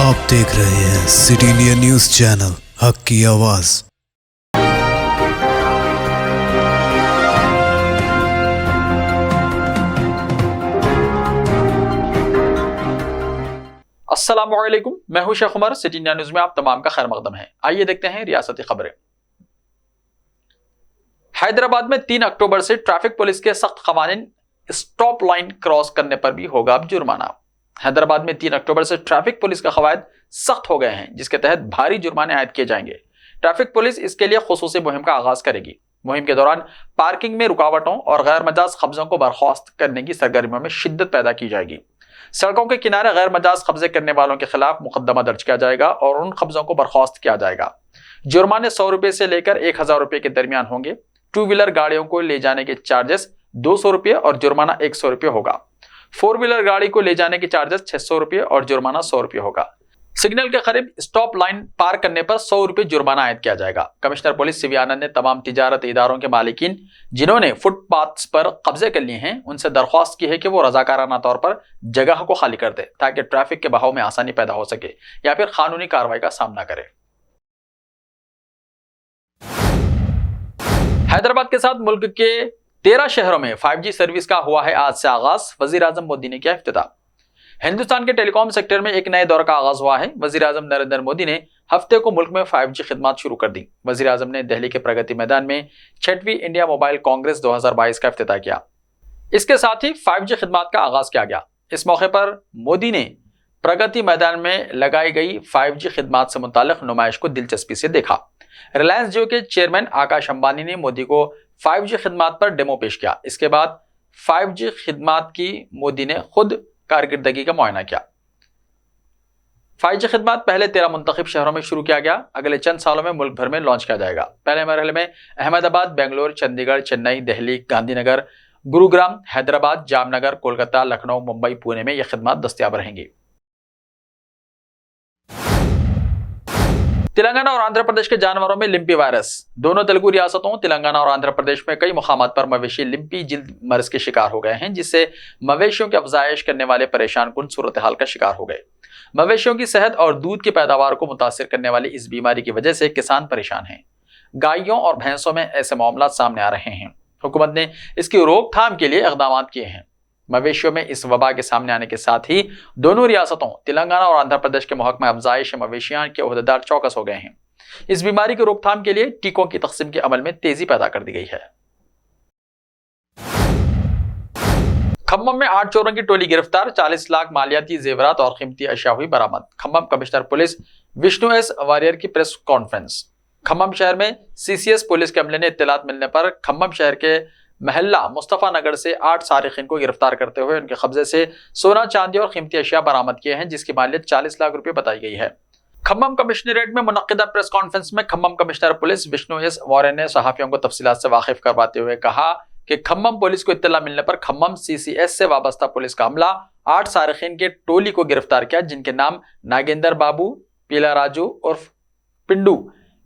आप देख रहे हैं सिटी इंडिया न्यूज चैनल, हक की आवाज। अस्सलामुअलैकुम, मैं हूं Shaikh Umar. City India news में आप तमाम का खैर मकदम है। आइए देखते हैं रियासती खबरें। हैदराबाद में 3 अक्टूबर से ट्रैफिक पुलिस के सख्त कवानीन, स्टॉप लाइन क्रॉस करने पर भी होगा अब जुर्माना। हैदराबाद में 3 अक्टूबर से ट्रैफिक पुलिस का कवायद सख्त हो गए हैं, जिसके तहत भारी जुर्माने आयद किए जाएंगे। ट्रैफिक पुलिस इसके लिए खुसूसी मुहिम का आगाज करेगी। मुहिम के दौरान पार्किंग में रुकावटों और गैर मजाज कब्जों को बर्खास्त करने की सरगर्मियों में शिद्दत पैदा की जाएगी। सड़कों के किनारे गैर मजाज कब्जे करने वालों के खिलाफ मुकदमा दर्ज किया जाएगा और उन कब्जों को बर्खास्त किया जाएगा। जुर्माने 100 रुपए से लेकर 1000 रुपए के दरमियान होंगे। 2 व्हीलर गाड़ियों को ले जाने के चार्जेस 200 रुपये और जुर्माना 100 रुपये होगा। 4 व्हीलर गाड़ी को ले जाने के चार्जेस 600 रुपये और जुर्माना 100 रुपये होगा। सिग्नल के करीब स्टॉप लाइन पार करने पर 100 रुपये जुर्माना आयद किया जाएगा। कमिश्नर पुलिस सीवी आनंद ने तमाम तिजारत इदारों के मालिकीन जिन्होंने फुटपाथ्स पर कब्जे कर लिए हैं, उनसे दरख्वास्त की है कि वो रजाकाराना तौर पर जगह को खाली कर दे, ताकि ट्रैफिक के बहाव में आसानी पैदा हो सके या फिर कानूनी कार्रवाई का सामना करे। हैदराबाद के साथ मुल्क के 13 शहरों में 5G सर्विस का हुआ है आज से आगाज। वजीर आजम मोदी ने किया इफ्तिताह। हिंदुस्तान के टेलीकॉम सेक्टर में एक नए दौर का आगाज हुआ है। वजीर आजम नरेंद्र मोदी ने हफ्ते को मुल्क में 5G खिदमत शुरू कर दी। वजीर आजम ने दिल्ली के प्रगति मैदान में 6वीं इंडिया मोबाइल कांग्रेस 2022 का इफ्तिताह किया। इसके साथ ही 5G खिदमत का आगाज किया गया। इस मौके पर मोदी ने प्रगति मैदान में लगाई गई 5G खिदमत से मुताल्लिक नुमाइश को दिलचस्पी से देखा। रिलायंस जियो के चेयरमैन आकाश अंबानी ने मोदी को 5G खिदमत पर डेमो पेश किया। इसके बाद 5G खिदमत की मोदी ने खुद कारकर्दगी का मुआयना किया। 5G खिदमत पहले 13 मुंतखब शहरों में शुरू किया गया। अगले चंद सालों में मुल्क भर में लॉन्च किया जाएगा। पहले मरहले में अहमदाबाद, बेंगलोर, चंडीगढ़, चेन्नई, दिल्ली, गांधीनगर, गुरुग्राम, हैदराबाद, जामनगर, कोलकाता, लखनऊ, मुंबई, पुणे में यह खिदमत दस्तयाब रहेंगी। तेलंगाना और आंध्र प्रदेश के जानवरों में लिम्पी वायरस। दोनों तेलुगु रियासतों तेलंगाना और आंध्र प्रदेश में कई मुकामात पर मवेशी लिम्पी जिल्द मर्ज के शिकार हो गए हैं, जिससे मवेशियों की अफजाइश करने वाले परेशान कुन सूरत हाल का शिकार हो गए। मवेशियों की सेहत और दूध की पैदावार को मुतासिर करने वाली इस बीमारी की वजह से किसान परेशान हैं। गायों और भैंसों में ऐसे मामला सामने आ रहे हैं। हुकूमत ने इसकी रोकथाम के लिए इकदाम किए हैं। मवेशियों में इस वबा के सामने आने के साथ ही दोनों रियासतों तेलंगाना और आंध्र प्रदेश के महकमा अफजाइश मवेशियां के ओहदेदार चौकस हो गए हैं। इस बीमारी की रोकथाम के लिए टीकों की तकसीम के अमल में तेजी पैदा कर दी गई है। खम्मम में 8 चोरों की टोली गिरफ्तार। 40 लाख मालियाती जेवरात और कीमती अशिया हुई बरामद। Khammam commissioner police Vishnu S Warrier की प्रेस कॉन्फ्रेंस। खम्मम शहर में CCS पुलिस के अमले ने इत्तलात मिलने पर खम्मम शहर के महल्ला मुस्तफा नगर से 8 सारिकीन को गिरफ्तार करते हुए उनके कब्जे से सोना, चांदी और कीमती अशिया बरामद किए हैं, जिसकी मालियत 40 लाख रुपए बताई गई है। खम्मम कमिश्नरेट में मुनक्किदा प्रेस कॉन्फ्रेंस में Khammam commissioner police Vishnu S Warrier ने सहाफियों को तफसीलात से वाकिफ करवाते हुए कहा कि खम्मम पुलिस को इत्तला मिलने पर खम्मम CCS से वाबस्ता पुलिस का अमला 8 सारिकीन के टोली को गिरफ्तार किया, जिनके नाम नागेंद्र बाबू, पीला राजू उर्फ पिंडू,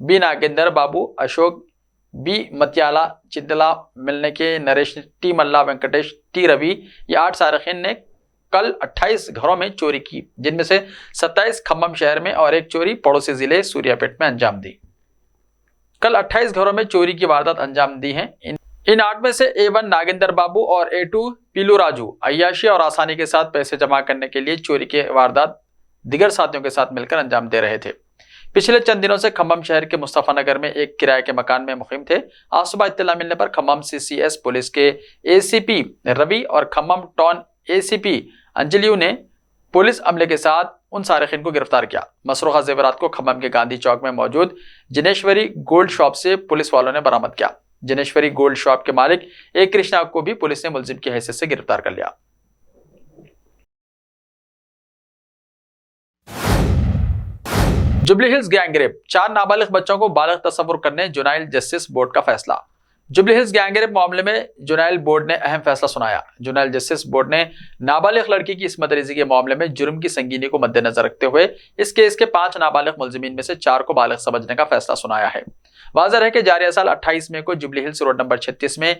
बी नागेंद्र बाबू, अशोक बी मत्याला, चिंतला मिलने के नरेश टी, मल्ला वेंकटेश टी, रवि, ये 8 सारिकीन ने कल 28 घरों में चोरी की, जिनमें से 27 खम्मम शहर में और एक चोरी पड़ोसी जिले सूर्यापेट में अंजाम दी। कल 28 घरों में चोरी की वारदात अंजाम दी है। इन 8 में से A1 नागेंद्र बाबू और A2 पीलू राजू अय्याशी और आसानी के साथ पैसे जमा करने के लिए चोरी के वारदात दिगर साथियों के साथ मिलकर अंजाम दे रहे थे। पिछले चंद दिनों से खम्मम शहर के मुस्तफा नगर में एक किराए के मकान में मुकीम थे। आज सुबह इत्तला मिलने पर खम्मम CCS पुलिस के ACP रवि और खम्मम टाउन ACP अंजलियू ने पुलिस अमले के साथ उन सारिकीन को गिरफ्तार किया। मसरूखा जेवरात को खम्मम के गांधी चौक में मौजूद जिनेश्वरी गोल्ड शॉप से पुलिस वालों ने बरामद किया। जिनेश्वरी गोल्ड शॉप के मालिक A कृष्णा को भी पुलिस ने मुलजिम की हैसियत से गिरफ्तार कर लिया। जुबली हिल्स गैंगरेप, 4 नाबालिग बच्चों को बालिग तस्वुर करने जुनाइल जस्टिस बोर्ड का फैसला। जुबली हिल्स गैंगरेप मामले में जुनाइल बोर्ड ने अहम फैसला सुनाया। जुनाइल जस्टिस बोर्ड ने नाबालिग लड़की की इस्मत रेजी के मामले में जुर्म की संगीनी को मद्देनजर रखते हुए इस केस के 5 नाबालिग मुलजिमीन में से 4 को बालिग समझने का फैसला सुनाया है। वाज़ेह है कि जारिया साल 28 मई को जुबली हिल्स रोड नंबर 36 में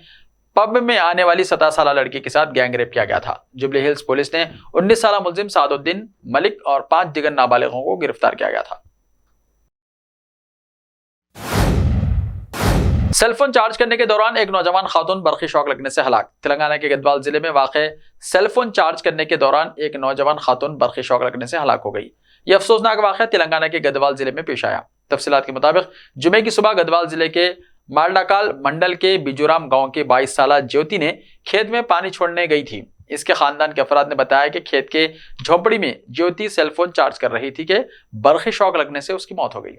पब में आने वाली 17 साल लड़की के साथ गैंगरेप किया गया था। जुबली हिल्स पुलिस ने 19 साल मुलजिम सादुद्दीन मलिक और 5 दिगर नाबालिगों को गिरफ्तार किया गया था। सेलफोन चार्ज करने के दौरान एक नौजवान खातून बर्क़ी शॉक लगने से हलाक। तेलंगाना के गढ़वाल जिले में वाक़े सेलफोन चार्ज करने के दौरान एक नौजवान खातून बर्क़ी शॉक लगने से हलाक हो गई। यह अफसोसनाक वाक़या तेलंगाना के गढ़वाल जिले में पेश आया। तफसीलात के मुताबिक जुमे की सुबह गढ़वाल जिले के मालडाकाल मंडल के बिजूराम गांव के 22 साल ज्योति ने खेत में पानी छोड़ने गई थी। इसके खानदान के अफराद ने बताया कि खेत के झोपड़ी में ज्योति सेलफोन चार्ज कर रही थी कि बर्क़ी शॉक लगने से उसकी मौत हो गई।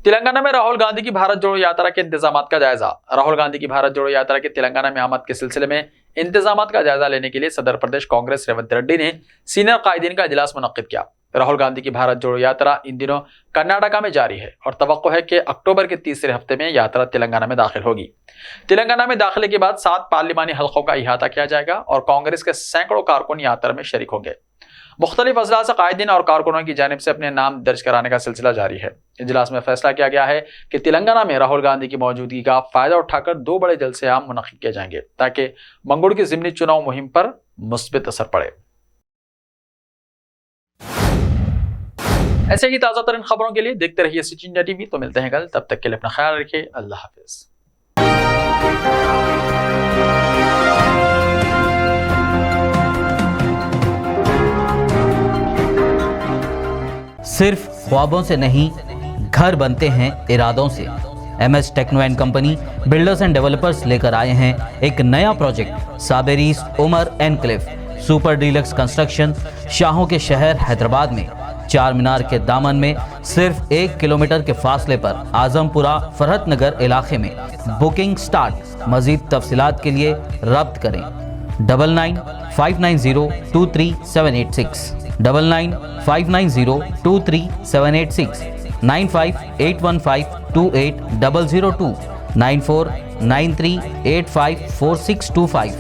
तेलंगाना में राहुल गांधी की भारत जोड़ो यात्रा के इंतजामात का जायजा। राहुल गांधी की भारत जोड़ो यात्रा के तेलंगाना में आमद के सिलसिले में इंतजामात का जायजा लेने के लिए सदर प्रदेश कांग्रेस रेवंत रेड्डी ने सीनियर कायदीन का इजलास मुनक्किद किया। राहुल गांधी की भारत जोड़ो यात्रा इन दिनों कर्नाटका में जारी है और तवक्को है कि अक्टूबर के तीसरे हफ्ते में यात्रा तेलंगाना में दाखिल होगी। तेलंगाना में दाखिले के बाद 7 पार्लिमानी हलकों का इहाता किया जाएगा और कांग्रेस के सैकड़ों कारकुन यात्रा में शरीक होंगे। मुख्तलिफ अजला से कायदीन और कारकुनों की जानिब से अपने नाम दर्ज कराने का सिलसिला जारी है। इजलास में फैसला किया गया है कि तेलंगाना में राहुल गांधी की मौजूदगी का फायदा उठाकर 2 बड़े जलसे आम मुनक्किद किए जाएंगे ताकि मंगुड़ की ज़िमनी चुनाव मुहिम पर मुस्बित असर पड़े। ऐसे ही ताज़ा तरीन खबरों के लिए देखते रहिए सिटी इंडिया टीवी। तो मिलते हैं कल, तब तक के लिए अपना ख्याल रखिए। अल्लाह हाफिज। सिर्फ ख्वाबों से नहीं, घर बनते हैं इरादों से। MS techno and company builders and developers लेकर आए हैं एक नया प्रोजेक्ट साबेरीज Umar enclave super deluxe construction. शाहों के शहर हैदराबाद में 4 मीनार के दामन में सिर्फ 1 किलोमीटर के फासले पर आजमपुरा फरहत नगर इलाके में बुकिंग स्टार्ट। मजीद तफसीलात के लिए रब्त करें 9959023786 9959023786 9581528002 9493854625।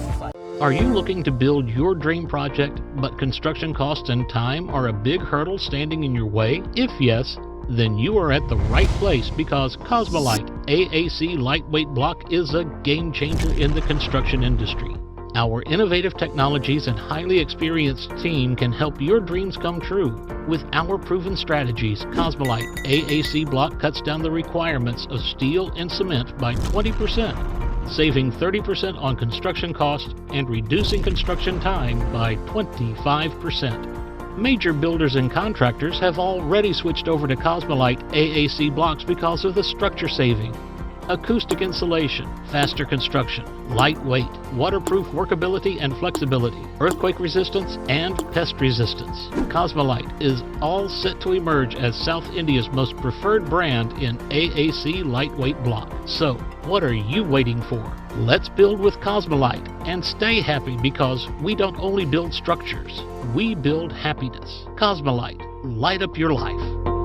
Are you looking to build your dream project, but construction costs and time are a big hurdle standing in your way? If yes, then you are at the right place because Cosmolite AAC lightweight block is a game changer in the construction industry. Our innovative technologies and highly experienced team can help your dreams come true. With our proven strategies, Cosmolite AAC block cuts down the requirements of steel and cement by 20%, saving 30% on construction cost and reducing construction time by 25%. Major builders and contractors have already switched over to Cosmolite AAC blocks because of the structure saving, acoustic insulation, faster construction, lightweight, waterproof workability and flexibility, earthquake resistance, and pest resistance. Cosmolite is all set to emerge as South India's most preferred brand in AAC lightweight block. So, what are you waiting for? Let's build with Cosmolite and stay happy because we don't only build structures, we build happiness. Cosmolite, light up your life.